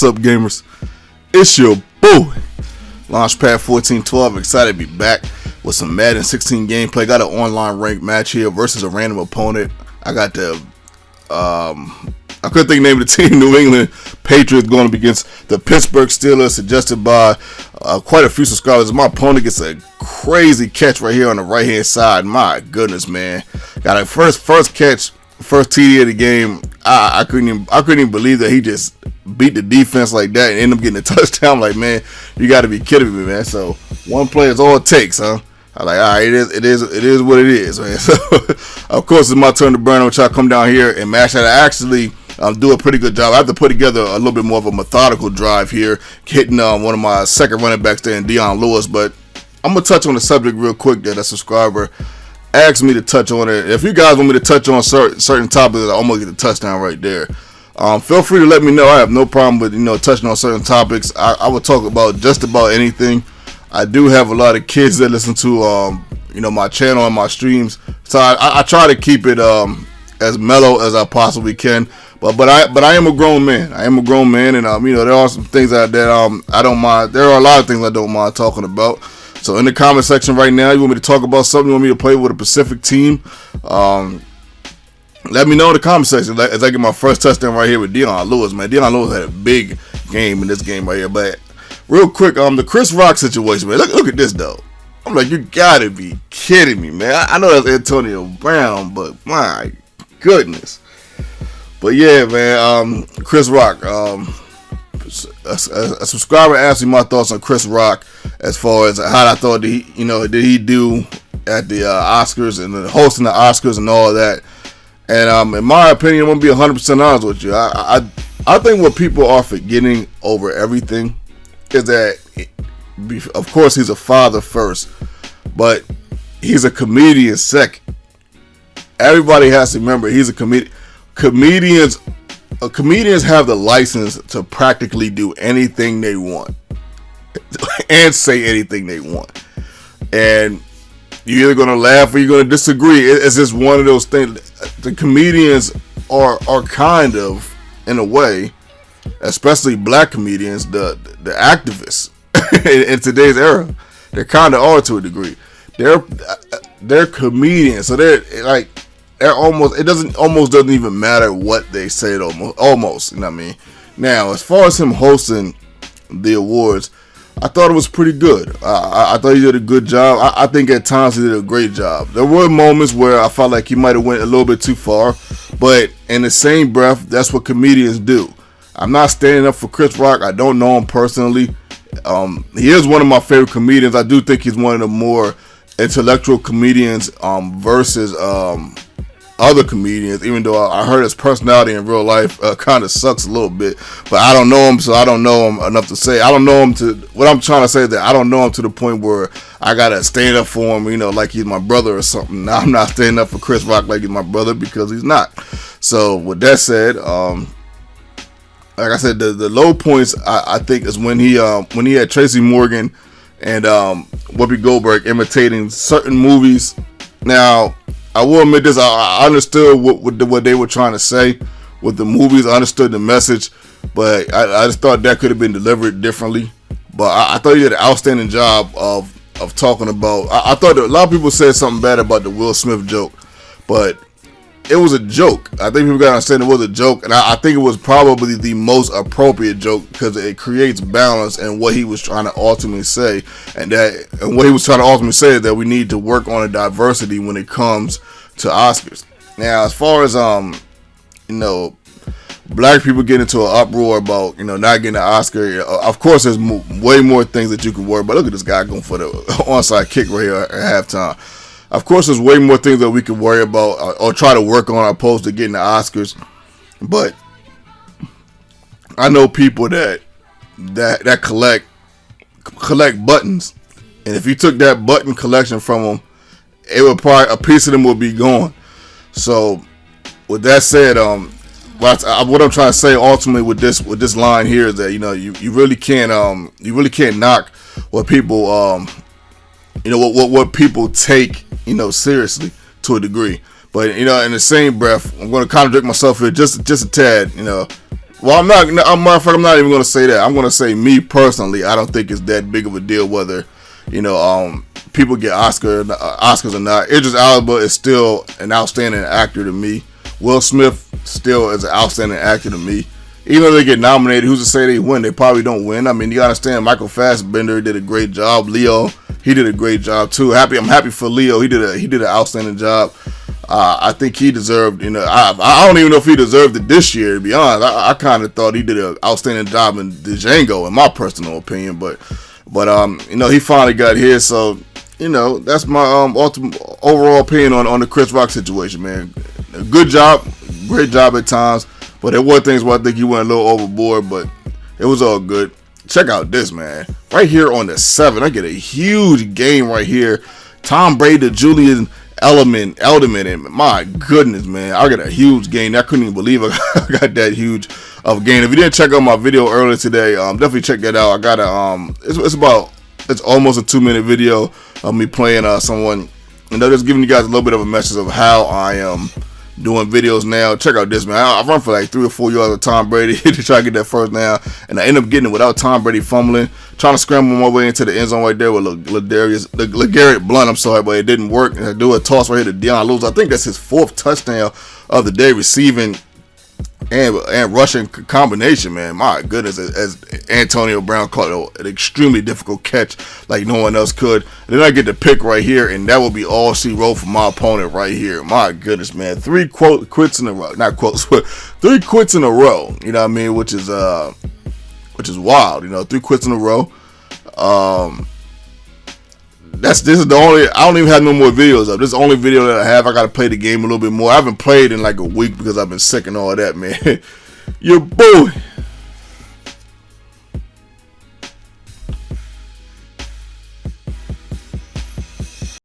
What's up, gamers? It's your boy, Launchpad 1412. Excited to be back with some Madden 16 gameplay. Got an online ranked match here versus a random opponent. I got the I couldn't think of the name of the team. New England Patriots going up against the Pittsburgh Steelers, suggested by quite a few subscribers. My opponent gets a crazy catch right here on the right hand side. My goodness, man! Got a first catch, first TD of the game. I couldn't even believe that he just beat the defense like that and ended up getting a touchdown. I'm like, man, you got to be kidding me, man. So one play is all it takes, huh? I'm like, all right, it is what it is, man. So of course it's my turn to burn. I'm trying to come down here and mash that. I actually do a pretty good job. I have to put together a little bit more of a methodical drive here, hitting one of my second running backs there in Dion Lewis. But I'm gonna touch on the subject real quick that a subscriber asked me to touch on it. If you guys want me to touch on certain topics, I almost get a touchdown right there. Feel free to let me know. I have no problem with touching on certain topics. I will talk about just about anything. I do have a lot of kids that listen to my channel and my streams, so I try to keep it as mellow as I possibly can. But I am a grown man. I am a grown man, and there are some things that I don't mind. There are a lot of things I don't mind talking about. So in the comment section right now, you want me to talk about something? You want me to play with a Pacific team? Let me know in the comment section as I get my first touchdown right here with Dion Lewis, man. Dion Lewis had a big game in this game right here. But real quick, the Chris Rock situation, man. Look at this, though. I'm like, you gotta be kidding me, man. I know that's Antonio Brown, but my goodness. But yeah, man, Chris Rock. A subscriber asked me my thoughts on Chris Rock as far as how I thought did he do at the Oscars and hosting the Oscars and all that. And in my opinion, I'm gonna be 100% honest with you. I think what people are forgetting over everything is that, of course, he's a father first, but he's a comedian second. Everybody has to remember he's a comedian. Comedians have the license to practically do anything they want and say anything they want, and you're either gonna laugh or you're gonna disagree. It's just one of those things. The comedians are kind of, in a way, especially black comedians, the activists in today's era. They kind of are to a degree. They're comedians, so they're almost. It doesn't even matter what they say. Almost, you know what I mean. Now, as far as him hosting the awards, I thought it was pretty good. I thought he did a good job. I think at times he did a great job. There were moments where I felt like he might have went a little bit too far, but in the same breath, that's what comedians do. I'm not standing up for Chris Rock. I don't know him personally. He is one of my favorite comedians. I do think he's one of the more intellectual comedians versus other comedians, even though I heard his personality in real life kind of sucks a little bit. But I don't know him, so I don't know him enough to say. I don't know him to. What I'm trying to say is that I don't know him to the point where I gotta stand up for him, like he's my brother or something. Now, I'm not standing up for Chris Rock like he's my brother because he's not. So with that said, like I said, the low points I think is when he had Tracy Morgan and Whoopi Goldberg imitating certain movies. Now, I will admit this, I understood what they were trying to say with the movies. I understood the message, but I just thought that could have been delivered differently. But I thought he did an outstanding job of talking about. I thought that a lot of people said something bad about the Will Smith joke, but it was a joke. I think people got to understand it was a joke, and I think it was probably the most appropriate joke because it creates balance in what he was trying to ultimately say, and what he was trying to ultimately say is that we need to work on a diversity when it comes to Oscars. Now, as far as black people get into an uproar about not getting an Oscar, of course there's way more things that you can worry about. Look at this guy going for the onside kick right here at halftime. Of course, there's way more things that we can worry about or try to work on opposed to getting the Oscars. But I know people that collect buttons, and if you took that button collection from them, it would probably a piece of them would be gone. So, with that said, what I'm trying to say ultimately with this line here is that you really can't knock what people what people take seriously to a degree. But in the same breath, I'm going to contradict myself here just a tad. Well, I'm not. I'm not even gonna say that. I'm gonna say me personally. I don't think it's that big of a deal whether, people get Oscars or not. Idris Elba is still an outstanding actor to me. Will Smith still is an outstanding actor to me. Even though they get nominated, who's to say they win? They probably don't win. I mean, you gotta understand. Michael Fassbender did a great job. Leo, he did a great job too. I'm happy for Leo. He did an outstanding job. I think he deserved. I don't even know if he deserved it this year. To be honest, I kind of thought he did an outstanding job in Django, in my personal opinion. But he finally got here. So that's my ultimate overall opinion on the Chris Rock situation, man. Good job, great job at times. But there were things where I think he went a little overboard, but it was all good. Check out this, man. Right here on the 7, I get a huge game right here. Tom Brady to Julian Edelman, and my goodness, man, I got a huge game. I couldn't even believe I got that huge of a game. If you didn't check out my video earlier today, definitely check that out. I got it's almost a 2-minute video of me playing someone, and I'm just giving you guys a little bit of a message of how I am doing videos now. Check out this, man. I run for like 3 or 4 yards with Tom Brady to try to get that first down, and I end up getting it without Tom Brady fumbling, trying to scramble my way into the end zone right there with LeGarrette Blount. I'm sorry, but it didn't work. And I do a toss right here to Deion Lewis. I think that's his 4th touchdown of the day, receiving and rushing combination, man. My goodness, as Antonio Brown caught an extremely difficult catch like no one else could. And then I get the pick right here, and that will be all she wrote for my opponent right here. My goodness, man. 3 quits in a row. Not quotes, but 3 quits in a row. You know what I mean? Which is wild. 3 quits in a row. This is the only. I don't even have no more videos up. This is the only video that I have. I gotta play the game a little bit more. I haven't played in like a week because I've been sick and all that, man. Your boy